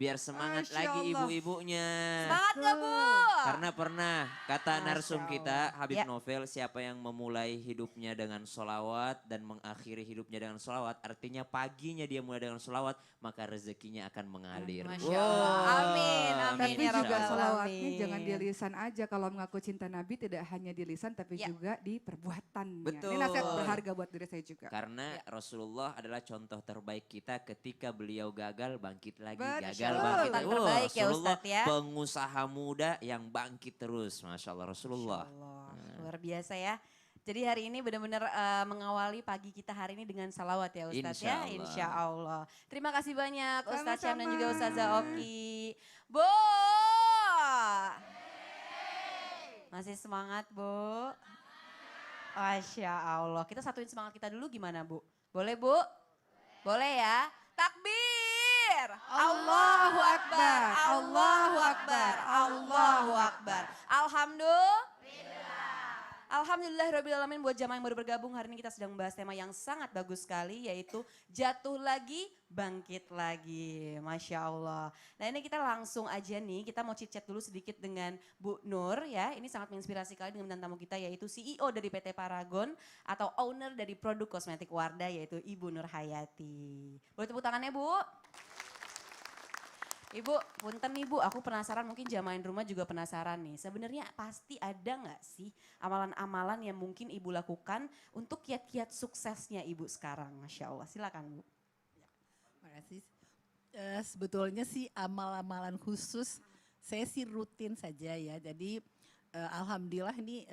biar semangat Masya lagi Allah. ibu-ibunya. Semangat gak Bu? Karena pernah kata Masya narsum kita Allah. Habib Ya. Novel, siapa yang memulai hidupnya dengan solawat dan mengakhiri hidupnya dengan solawat, artinya paginya dia mulai dengan solawat, maka rezekinya akan mengalir. Masya Allah. Amin, amin Tapi ya insya juga Rabbal Allah. salawatnya Alamin. jangan di lisan aja. Kalau mengaku cinta Nabi tidak hanya di lisan tapi Ya. juga di perbuatannya. Betul. Ini nasihat berharga buat diri saya juga. Karena Rasulullah adalah contoh terbaik kita ketika beliau gagal bangkit lagi, Betul. gagal bangkit. Contoh terbaik ya Rasulullah Ustadz ya. pengusaha muda yang bangkit terus, Masya Allah Rasulullah. Masya Allah, luar biasa ya. Jadi hari ini benar-benar mengawali pagi kita hari ini dengan salawat ya Ustadz Insya ya. Allah. Insya Allah. Terima kasih banyak Ustadz Syam dan Sama-sama. juga Ustazah Oki. Bu! Masih semangat Bu? Masya Allah. Kita satuin semangat kita dulu gimana Bu? Boleh Bu? Boleh ya? Takbir! Allahu Akbar! Allahu Akbar! Allahu Akbar! Alhamdulillahirrabbilalamin buat jamaah yang baru bergabung. Hari ini kita sedang membahas tema yang sangat bagus sekali yaitu jatuh lagi, bangkit lagi. Masya Allah. Nah ini kita langsung aja nih, kita mau chit-chat dulu sedikit dengan Bu Nur ya. Ini sangat menginspirasi kali dengan bintang tamu kita yaitu CEO dari PT Paragon atau owner dari produk kosmetik Wardah yaitu Ibu Nur Hayati. Boleh tepuk tangannya Bu? Ibu, punten nih Bu, aku penasaran mungkin jamaah di rumah juga penasaran nih. Sebenarnya pasti ada nggak sih amalan-amalan yang mungkin Ibu lakukan untuk kiat-kiat suksesnya Ibu sekarang? Masya Allah, silakan Bu. Terima kasih. Sebetulnya sih amal-amalan khusus saya sih rutin saja ya. Jadi alhamdulillah ini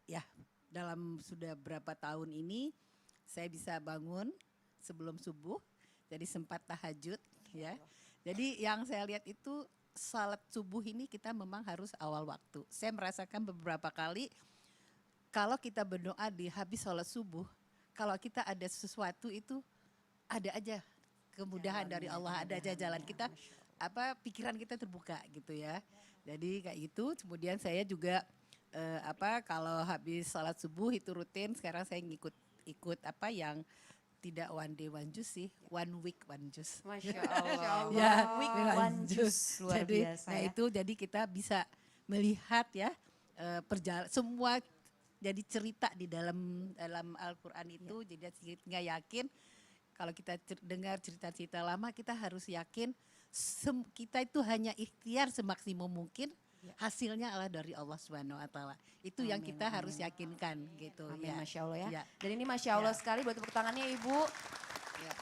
ya dalam sudah berapa tahun ini saya bisa bangun sebelum subuh. Jadi sempat tahajud ya. Jadi yang saya lihat itu salat subuh ini kita memang harus awal waktu. Saya merasakan beberapa kali kalau kita berdoa di habis sholat subuh, kalau kita ada sesuatu itu ada aja kemudahan dari Allah, ada aja jalan kita pikiran kita terbuka gitu ya. Jadi kayak gitu. Kemudian saya juga kalau habis sholat subuh itu rutin. Sekarang saya ikut yang tidak one day one juice sih, one week one juice. Masya Allah. Ya, Week one one juice, luar jadi, biasa nah ya. itu jadi kita bisa melihat ya semua jadi cerita di dalam Al-Quran itu. Jadi nggak yakin kalau kita dengar cerita-cerita lama kita harus yakin kita itu hanya ikhtiar semaksimum mungkin. Hasilnya adalah dari Allah Subhanahu Wa Taala. Itu yang kita harus yakinkan gitu. Amin, ya. Masya Allah ya. Ya. Dan ini Masya Allah sekali buat tepuk tangannya Ibu. Ya.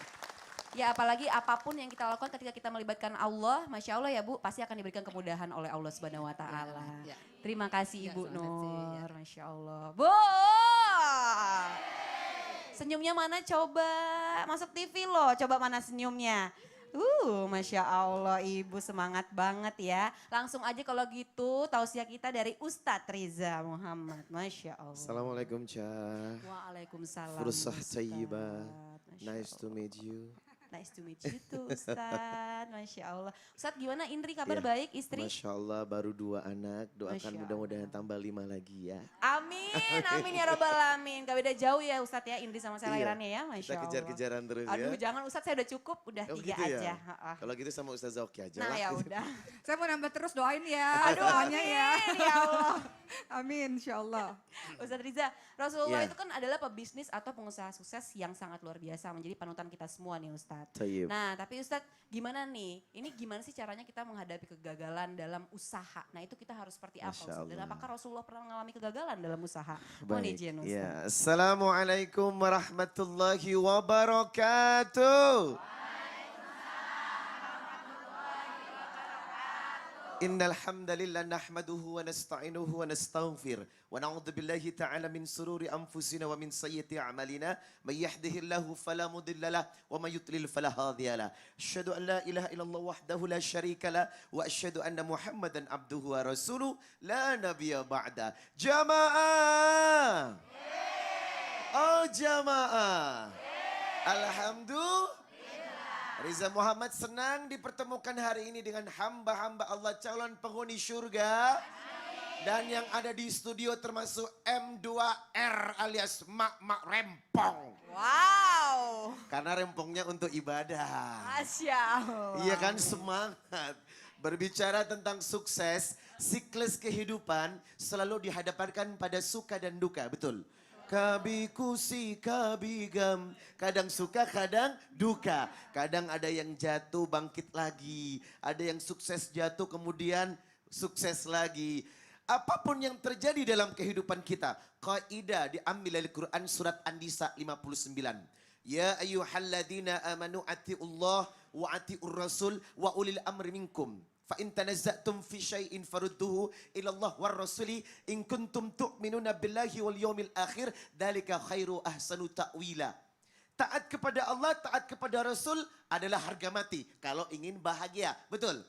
Ya apalagi apapun yang kita lakukan ketika kita melibatkan Allah, Masya Allah ya Bu, pasti akan diberikan kemudahan oleh Allah Subhanahu Wa Taala. Ya. Terima kasih Ya, Ibu terima kasih, ya. Nur, Masya Allah. Bu! Senyumnya mana coba? Masuk TV loh, coba mana senyumnya? Masya Allah Ibu semangat banget ya. Langsung aja kalau gitu tausiah kita dari Ustadz Riza Muhammad. Masya Allah. Assalamualaikum Cah. Waalaikumsalam. Fursah Ustadz. tayyibah. Masya Nice to Allah. meet you. Nice to meet you too Ustadz. Masya Allah. Ustadz gimana Indri kabar Ya, baik istri? Masya Allah baru 2 anak. Doakan Masya mudah-mudahan tambah 5 lagi ya. Amin, amin ya robbal alamin. Gak beda jauh ya Ustadz ya Indri sama saya Iya, lahirannya ya Masya Kita Allah. kejar-kejaran terus Aduh ya. jangan Ustadz saya udah cukup, udah Oh, 3 gitu ya? aja. Kalau gitu sama Ustazah Oki aja Nah lah. ya udah. Saya mau nambah terus doain ya. Aduh Doanya amin ya. ya Allah. Amin insya Allah. Ustadz Riza, Rasulullah Iya. itu kan adalah pebisnis atau pengusaha sukses yang sangat luar biasa. Menjadi panutan kita semua nih Ustadz. Tayyib. Nah tapi Ustadz gimana nih, ini gimana sih caranya kita menghadapi kegagalan dalam usaha? Nah itu kita harus seperti apa Masya Ustadz? Dan Allah. apakah Rasulullah pernah mengalami kegagalan dalam usaha? Mohon Baik. izin Ustadz. Ya. Assalamualaikum warahmatullahi wabarakatuh. Innal hamdalillah nahmaduhu wa nasta'inuhu wa nastaghfir wa na'udzu billahi ta'ala min sururi anfusina wa min sayyiati a'malina may yahdihillahu fala mudilla lah wa may yudlil fala hadiya lah. Asyhadu an la ilaha illallah wahdahu la syarika lah wa asyhadu anna Muhammadan abduhu wa rasuluh la nabiyya ba'da. Jamaah. Oh jamaah. Alhamdulillah. Riza Muhammad senang dipertemukan hari ini dengan hamba-hamba Allah calon penghuni surga. Dan yang ada di studio termasuk M2R alias Mak-Mak Rempong. Wow. Karena rempongnya untuk ibadah. Masya Allah. Iya kan, semangat. Berbicara tentang sukses, siklus kehidupan selalu dihadapkan pada suka dan duka, betul? Kabikusi kabigam, kadang suka kadang duka. Kadang ada yang jatuh bangkit lagi, ada yang sukses jatuh kemudian sukses lagi. Apapun yang terjadi dalam kehidupan kita, kaidah diambil dari Quran surat An-Nisa 59. Ya ayyuhalladzina amanu atiullah wa atiur rasul wa ulil amri minkum. Fa in tanazza'tum fi syai'in farudduhu ila Allah war rasuli in kuntum tu'minuna billahi wal yawmil akhir dzalika khairu ahsanu ta'wila. Taat kepada Allah, taat kepada Rasul adalah harga mati kalau ingin bahagia. Betul?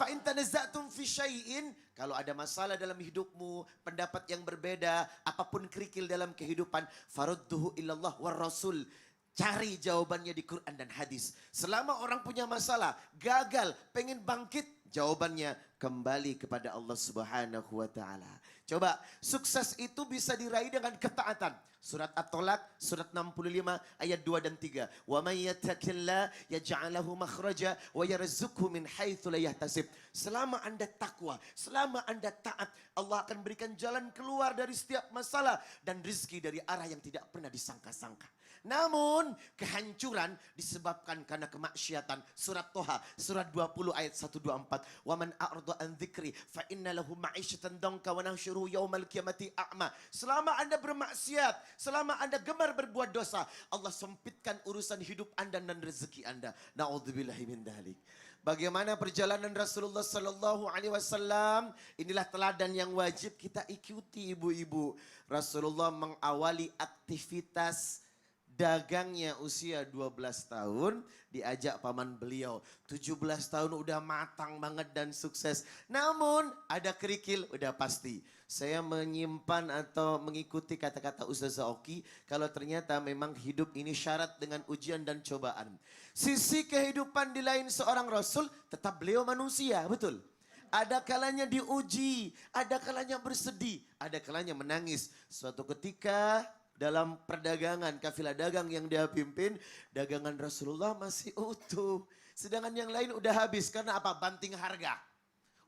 Fa in tanazza'tum fi syai'in, kalau ada masalah dalam hidupmu, pendapat yang berbeda, apapun kerikil dalam kehidupan, farudduhu ila Allah war rasul. Cari jawabannya di Quran dan hadis. Selama orang punya masalah, gagal, pengen bangkit, jawabannya kembali kepada Allah Subhanahu wa taala. Coba, sukses itu bisa diraih dengan ketaatan. Surat At-Tolak, surat 65 ayat 2 dan 3. Wa may yattaqillah yaj'al lahu makhraja wa yarzuqhu min haitsu la yahtasib. Selama Anda takwa, selama Anda taat, Allah akan berikan jalan keluar dari setiap masalah dan rezeki dari arah yang tidak pernah disangka-sangka. Namun kehancuran disebabkan karena kemaksiatan. Surat Toha, surat 20 ayat 124. Wa man a'rada an dzikri fa inna lahu ma'isyatan danka wa nahsyuruhu yaumal qiyamati a'ma. Selama Anda bermaksiat, selama Anda gemar berbuat dosa, Allah sempitkan urusan hidup Anda dan rezeki Anda. Na'udzubillahi min dzalik. Bagaimana perjalanan Rasulullah sallallahu alaihi wasallam? Inilah teladan yang wajib kita ikuti, ibu-ibu. Rasulullah mengawali aktivitas dagangnya usia 12 tahun, diajak paman beliau. 17 tahun udah matang banget dan sukses. Namun ada kerikil, udah pasti. Saya menyimpan atau mengikuti kata-kata Ustazah Oki, kalau ternyata memang hidup ini syarat dengan ujian dan cobaan. Sisi kehidupan di lain seorang Rasul, tetap beliau manusia, betul? Ada kalanya diuji, ada kalanya bersedih, ada kalanya menangis. Suatu ketika dalam perdagangan, kafilah dagang yang dia pimpin, dagangan Rasulullah masih utuh. Sedangkan yang lain udah habis, karena apa? Banting harga.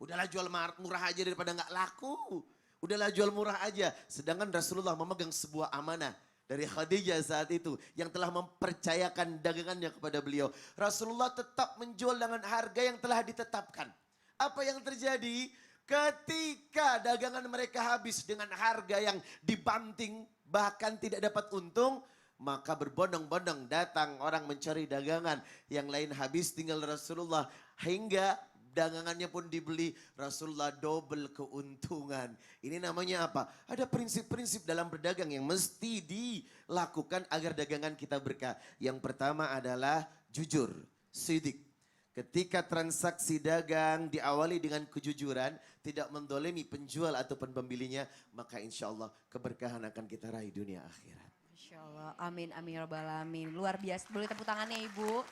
Udahlah jual murah aja daripada nggak laku. Udahlah jual murah aja. Sedangkan Rasulullah memegang sebuah amanah dari Khadijah saat itu, yang telah mempercayakan dagangannya kepada beliau. Rasulullah tetap menjual dengan harga yang telah ditetapkan. Apa yang terjadi? Ketika dagangan mereka habis dengan harga yang dibanting, bahkan tidak dapat untung, maka berbondong-bondong datang orang mencari dagangan. Yang lain habis, tinggal Rasulullah. Hingga dagangannya pun dibeli, Rasulullah double keuntungan. Ini namanya apa? Ada prinsip-prinsip dalam berdagang yang mesti dilakukan agar dagangan kita berkah. Yang pertama adalah jujur, sidik. Ketika transaksi dagang diawali dengan kejujuran, tidak mendolimi penjual ataupun pembelinya, maka insya Allah keberkahan akan kita raih dunia akhirat. Masya Allah, amin, amin, ya rabbal alamin. Luar biasa, boleh tepuk tangannya Ibu.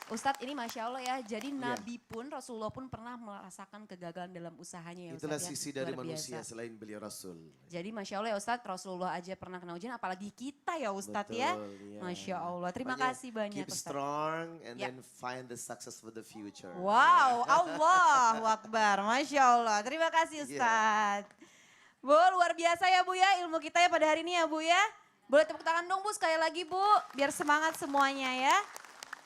Ustadz ini Masya Allah ya, jadi Nabi pun, Rasulullah pun pernah merasakan kegagalan dalam usahanya ya Ustadz. Itulah ya. sisi dari Luar manusia biasa. selain beliau Rasul. Jadi Masya Allah ya Ustadz, Rasulullah aja pernah kena ujian, apalagi kita ya Ustadz ya. iya. Masya Allah, terima Makanya kasih banyak keep Ustadz. strong and Ya. then find the success for the future. Wow, Allahu Akbar, Masya Allah. Terima kasih Ustadz. Bu, luar biasa ya Bu ya, ilmu kita ya pada hari ini ya Bu ya. Boleh tepuk tangan dong Bu sekali lagi Bu, biar semangat semuanya ya.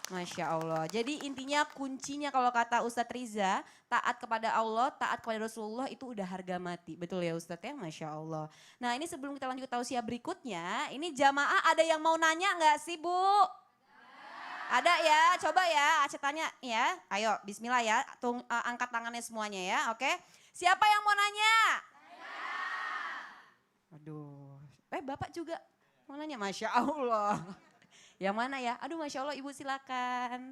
Masya Allah. Jadi intinya kuncinya kalau kata Ustadz Riza, taat kepada Allah, taat kepada Rasulullah itu udah harga mati. Betul ya Ustadz ya? Masya Allah. Nah ini sebelum kita lanjut ke tausiah berikutnya, ini jamaah ada yang mau nanya nggak sih Bu? Ada ya, coba ya Aceh tanya ya. Ayo bismillah ya, angkat tangannya semuanya ya, oke. Siapa yang mau nanya? Aduh, Bapak juga mau nanya? Masya Allah. Yang mana ya? Aduh Masya Allah Ibu silakan.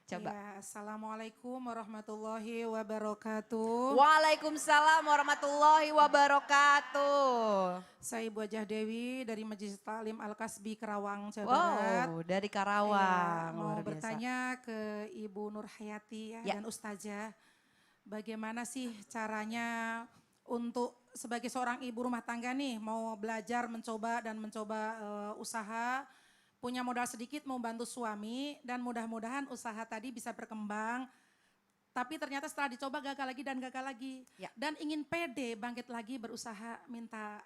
Coba. Ya, Assalamualaikum warahmatullahi wabarakatuh. Waalaikumsalam warahmatullahi wabarakatuh. Saya Ibu Hajah Dewi dari Majelis Taklim Al-Kasbi Karawang, Jawa Barat. Wow, dari Ya, Karawang. mau Luar biasa. bertanya ke Ibu Nur Hayati Ya. dan Ustazah, bagaimana sih caranya untuk sebagai seorang ibu rumah tangga nih mau belajar mencoba usaha, punya modal sedikit mau bantu suami dan mudah-mudahan usaha tadi bisa berkembang. Tapi ternyata setelah dicoba gagal lagi dan gagal lagi. Ya. Dan ingin pede bangkit lagi berusaha minta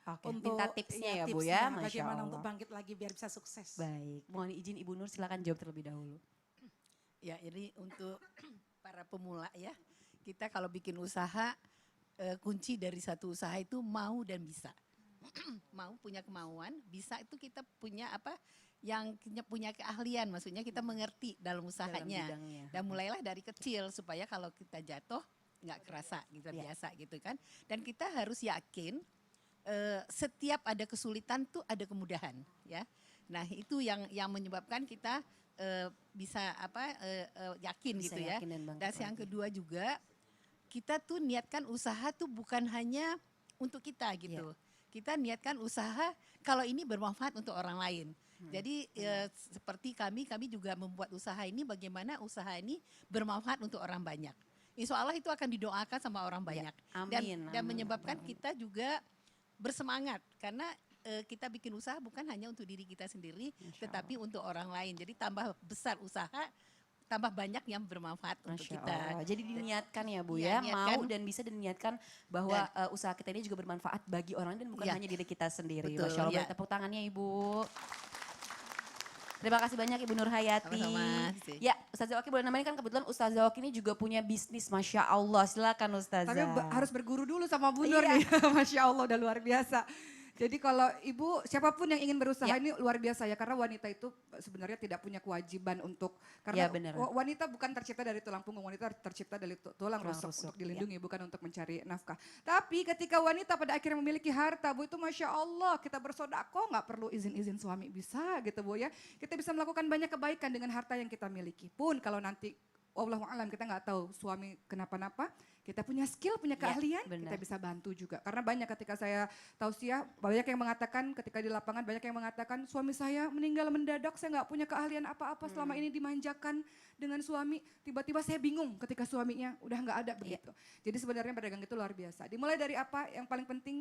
Oke, untuk minta tipsnya ya Bu tipsnya, ya, Masya bagaimana Allah. untuk bangkit lagi biar bisa sukses. Baik, mohon izin Ibu Nur silakan jawab terlebih dahulu. Ya ini untuk para pemula ya, kita kalau bikin usaha, kunci dari satu usaha itu mau dan bisa. Mau, punya kemauan, bisa itu kita punya apa, yang punya keahlian, maksudnya kita mengerti dalam usahanya. Dalam bidangnya. Dan mulailah dari kecil supaya kalau kita jatuh nggak kerasa gitu, Ya. biasa gitu kan. Dan kita harus yakin setiap ada kesulitan tuh ada kemudahan ya. Nah itu yang menyebabkan kita bisa yakin Bisa gitu ya. yakin dan bangkit Dan yang lagi. kedua juga kita tuh niatkan usaha tuh bukan hanya untuk kita gitu. Kita niatkan usaha kalau ini bermanfaat untuk orang lain. Jadi seperti kami juga membuat usaha ini bagaimana usaha ini bermanfaat untuk orang banyak. Insya Allah itu akan didoakan sama orang banyak. Amin, Dan amin, menyebabkan amin. kita juga bersemangat karena kita bikin usaha bukan hanya untuk diri kita sendiri, Masya tetapi untuk orang lain. Jadi tambah besar usaha, tambah banyak yang bermanfaat untuk Masya kita. Allah. Jadi diniatkan ya Bu Iya, ya, niatkan. mau dan bisa diniatkan bahwa usaha kita ini juga bermanfaat bagi orang lain dan bukan Iya. hanya diri kita sendiri. Betul, Masya Allah, iya. boleh tepuk tangannya Ibu. Terima kasih banyak Ibu Nur Hayati. Sama-sama. Ya, Ustazah Oki boleh namanya kan kebetulan Ustazah Oki ini juga punya bisnis, Masya Allah. Silakan Ustazah. Tapi harus berguru dulu sama Bu Nur Iya. nih. Masya Allah udah luar biasa. Jadi kalau ibu siapapun yang ingin berusaha Ya. ini luar biasa ya karena wanita itu sebenarnya tidak punya kewajiban untuk karena Ya, benar. wanita bukan tercipta dari tulang punggung, wanita tercipta dari tulang rusuk rusuk, untuk dilindungi bukan untuk mencari nafkah. Tapi ketika wanita pada akhirnya memiliki harta Bu itu Masya Allah kita bersodako nggak perlu izin-izin suami bisa gitu Bu ya. Kita bisa melakukan banyak kebaikan dengan harta yang kita miliki pun kalau nanti Wallahu alam kita nggak tahu suami kenapa-napa, kita punya skill, punya keahlian, benar. kita bisa bantu juga. Karena banyak ketika saya tausiah, banyak yang mengatakan ketika di lapangan banyak yang mengatakan suami saya meninggal mendadak, saya nggak punya keahlian apa-apa selama ini dimanjakan dengan suami, tiba-tiba saya bingung ketika suaminya udah nggak ada begitu. Jadi sebenarnya berdagang itu luar biasa. Dimulai dari apa? Yang paling penting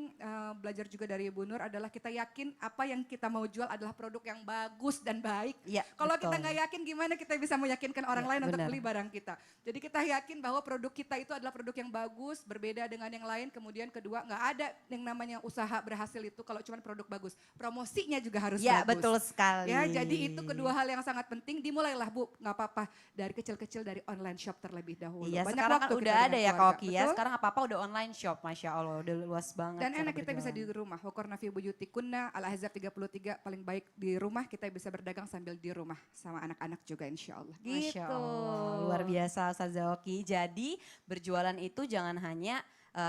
belajar juga dari Ibu Nur adalah kita yakin apa yang kita mau jual adalah produk yang bagus dan baik. Iya, Kalau betul. kita nggak yakin gimana kita bisa meyakinkan orang Ya, lain untuk benar. beli barang kita. Jadi kita yakin bahwa produk kita itu adalah produk yang bagus, berbeda dengan yang lain. Kemudian kedua nggak ada yang namanya usaha berhasil itu kalau cuma produk bagus. Promosinya juga harus Ya, bagus. betul sekali. Ya, jadi itu kedua hal yang sangat penting. Dimulailah Bu, nggak apa-apa dari kecil-kecil dari online shop terlebih dahulu. Iya, Banyak sekarang kan waktu kita udah ada dengan ya keluarga, Koki ya. betul? Sekarang apa-apa udah online shop, Masya Allah. Udah luas banget. Dan cara enak kita bisa di berjualan. rumah. Wakorna fi buyutikunna Al-Ahzab 33 paling baik di rumah kita bisa berdagang sambil di rumah sama anak-anak juga insya Allah. Masya Gitu. Allah, luar biasa Ustazah Oki. Jadi berjualan itu jangan hanya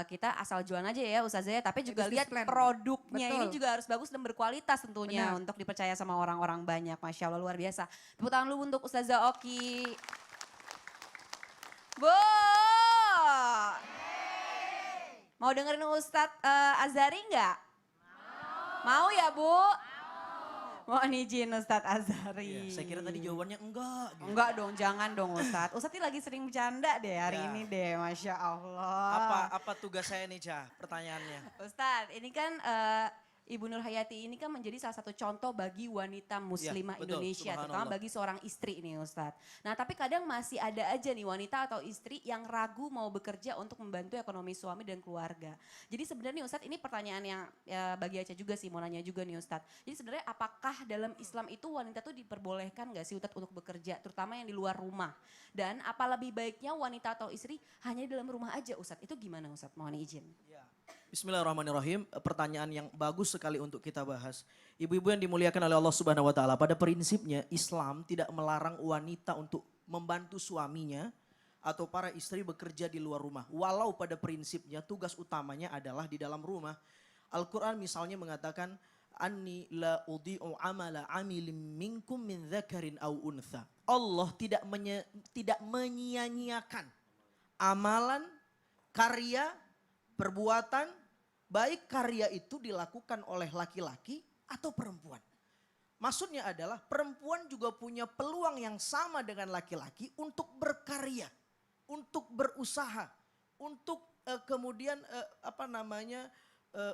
kita asal jualan aja ya Ustazah ya, tapi juga Business lihat plan. produknya ini Betul. juga harus bagus dan berkualitas tentunya Benar. untuk dipercaya sama orang-orang banyak. Masya Allah luar biasa. Tepuk tangan dulu untuk Ustazah Oki. Bu, mau dengerin Ustadz Azhari nggak? Mau ya Bu? Mohon izin Ustadz Azhari. Ya, saya kira tadi jawabannya enggak. Gitu. Enggak dong, jangan dong Ustadz. Ustadz ini lagi sering bercanda deh hari Ya. ini deh, Masya Allah. Apa tugas saya nih, Cah? Pertanyaannya. Ustadz, ini kan Ibu Nur Hayati ini kan menjadi salah satu contoh bagi wanita muslimah betul, Indonesia, terutama subhanallah. bagi seorang istri nih Ustadz. Nah tapi kadang masih ada aja nih wanita atau istri yang ragu mau bekerja untuk membantu ekonomi suami dan keluarga. Jadi sebenarnya Ustadz ini pertanyaan yang ya, bagi Aca juga sih, mau nanya juga nih Ustadz. Jadi sebenarnya apakah dalam Islam itu wanita tuh diperbolehkan gak sih Ustadz untuk bekerja, terutama yang di luar rumah? Dan apa lebih baiknya wanita atau istri hanya di dalam rumah aja Ustadz? Itu gimana Ustadz? Mohon izin. Bismillahirrahmanirrahim. Pertanyaan yang bagus sekali untuk kita bahas. Ibu-ibu yang dimuliakan oleh Allah Subhanahu wa taala, pada prinsipnya Islam tidak melarang wanita untuk membantu suaminya atau para istri bekerja di luar rumah. Walau pada prinsipnya tugas utamanya adalah di dalam rumah. Al-Qur'an misalnya mengatakan anni la udhi'u amala amilin minkum min dzakarin aw untha. Allah tidak menyia-nyiakan amalan, karya, perbuatan, baik karya itu dilakukan oleh laki-laki atau perempuan. Maksudnya adalah perempuan juga punya peluang yang sama dengan laki-laki untuk berkarya, untuk berusaha, untuk kemudian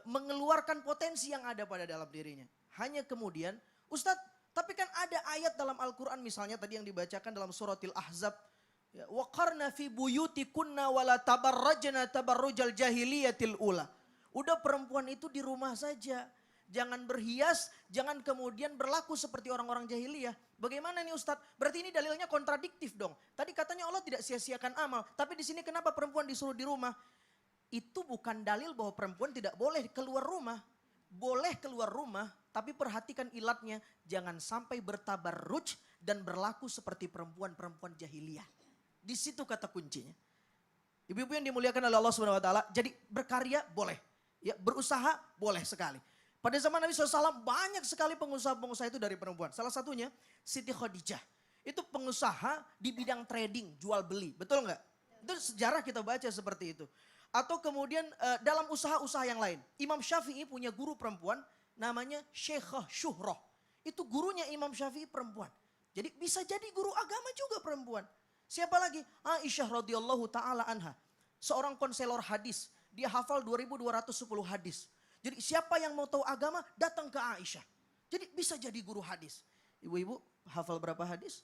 mengeluarkan potensi yang ada pada dalam dirinya. Hanya kemudian, Ustadz, tapi kan ada ayat dalam Al-Quran misalnya tadi yang dibacakan dalam suratil Ahzab. Ya, waqarna fi buyutikunna wala tabarrajna tabarrujal jahiliyatil ula. Udah perempuan itu di rumah saja. Jangan berhias, jangan kemudian berlaku seperti orang-orang jahiliyah. Bagaimana nih Ustadz? Berarti ini dalilnya kontradiktif dong. Tadi katanya Allah tidak sia-siakan amal. Tapi di sini kenapa perempuan disuruh di rumah? Itu bukan dalil bahwa perempuan tidak boleh keluar rumah. Boleh keluar rumah, tapi perhatikan ilatnya. Jangan sampai bertabarruj dan berlaku seperti perempuan-perempuan jahiliyah. Di situ kata kuncinya. Ibu-ibu yang dimuliakan oleh Allah Subhanahu wa taala, jadi berkarya boleh, ya, berusaha boleh sekali. Pada zaman Nabi SAW banyak sekali pengusaha-pengusaha itu dari perempuan. Salah satunya Siti Khadijah. Itu pengusaha di bidang trading, jual beli. Betul nggak? Itu sejarah kita baca seperti itu. Atau kemudian dalam usaha-usaha yang lain. Imam Syafi'i punya guru perempuan namanya Syekhah Syuhroh. Itu gurunya Imam Syafi'i perempuan. Jadi bisa jadi guru agama juga perempuan. Siapa lagi? Aisyah radhiyallahu taala anha. Seorang konselor hadis. Dia hafal 2210 hadis. Jadi siapa yang mau tahu agama datang ke Aisyah. Jadi bisa jadi guru hadis. Ibu-ibu hafal berapa hadis?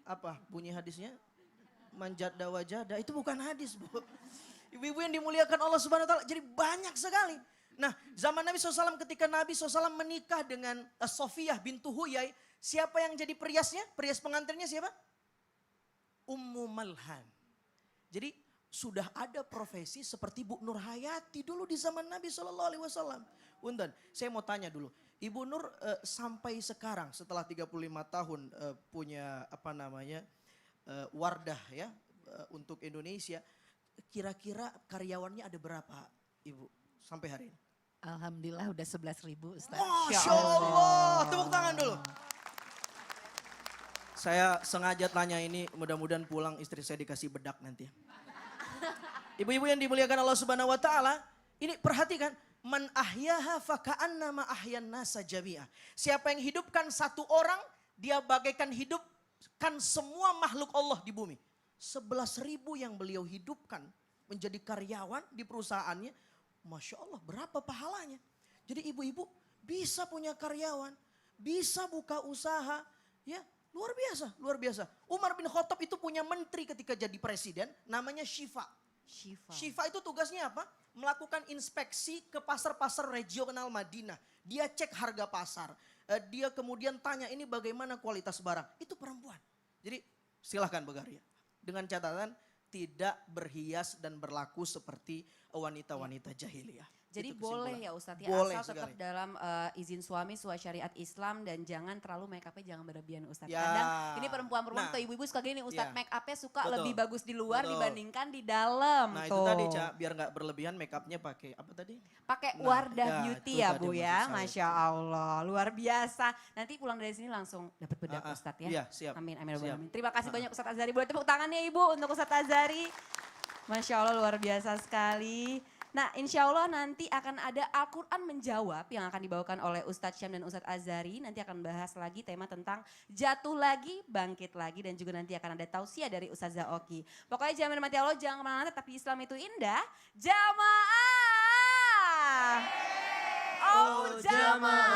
Apa bunyi hadisnya? Manjada wajada. Itu bukan hadis, Bu. Ibu-ibu yang dimuliakan Allah Subhanahu wa taala. Jadi banyak sekali. Nah, zaman Nabi SAW ketika Nabi SAW menikah dengan Sofiyah bintu Huyai, siapa yang jadi periasnya? Perias pengantinnya siapa? Ummu Malhan. Jadi sudah ada profesi seperti Bu Nur Hayati dulu di zaman Nabi SAW. Punten, saya mau tanya dulu. Ibu Nur sampai sekarang setelah 35 tahun punya Wardah ya untuk Indonesia. Kira-kira karyawannya ada berapa Ibu sampai hari ini? Alhamdulillah udah 11.000 Ustaz. Masya Allah, tepuk tangan dulu. Saya sengaja tanya ini, mudah-mudahan pulang istri saya dikasih bedak nanti. Ibu-ibu yang dimuliakan Allah Subhanahu wa taala, ini perhatikan, man ahyaha faka'annama ahyan nasa jami'ah. Siapa yang hidupkan satu orang, dia bagaikan hidupkan semua makhluk Allah di bumi. 11.000 yang beliau hidupkan menjadi karyawan di perusahaannya. Masya Allah, berapa pahalanya? Jadi ibu-ibu bisa punya karyawan, bisa buka usaha, ya luar biasa, luar biasa. Umar bin Khattab itu punya menteri ketika jadi presiden, namanya Syifa. Syifa itu tugasnya apa? Melakukan inspeksi ke pasar-pasar regional Madinah. Dia cek harga pasar, dia kemudian tanya ini bagaimana kualitas barang. Itu perempuan. Jadi silahkan berkarya. Dengan catatan tidak berhias dan berlaku seperti wanita-wanita jahiliyah. Jadi Itu boleh kesimpulan. ya Ustadz ya, Boleh asal tetap sekali. dalam izin suami sesuai syariat Islam dan jangan terlalu make upnya jangan berlebihan Ustadz. Ya. Kadang ini perempuan-perempuan Nah. atau ibu-ibu suka gini Ustadz Ya. make upnya suka Betul. lebih bagus di luar Betul. dibandingkan di dalam. Nah tuh. itu tadi Ca, biar nggak berlebihan make upnya pakai apa tadi? Pakai Nah, Wardah ya, Beauty itu ya tadi Bu maksud ya, saya. Masya Allah luar biasa. Nanti pulang dari sini langsung dapat bedak Ustadz ya. Iya, siap. Amin, amin, Siap. amin. Terima kasih banyak Ustadz Azhari. Boleh tepuk tangannya Ibu untuk Ustadz Azhari. Masya Allah luar biasa sekali. Nah insya Allah nanti akan ada Al-Quran menjawab yang akan dibawakan oleh Ustadz Syam dan Ustadz Azhari. Nanti akan bahas lagi tema tentang jatuh lagi, bangkit lagi. Dan juga nanti akan ada tausiah dari Ustazah Oki. Pokoknya jangan mati Allah, jangan kemana-mana, tapi Islam itu indah. Jamaah! Oh jamaah!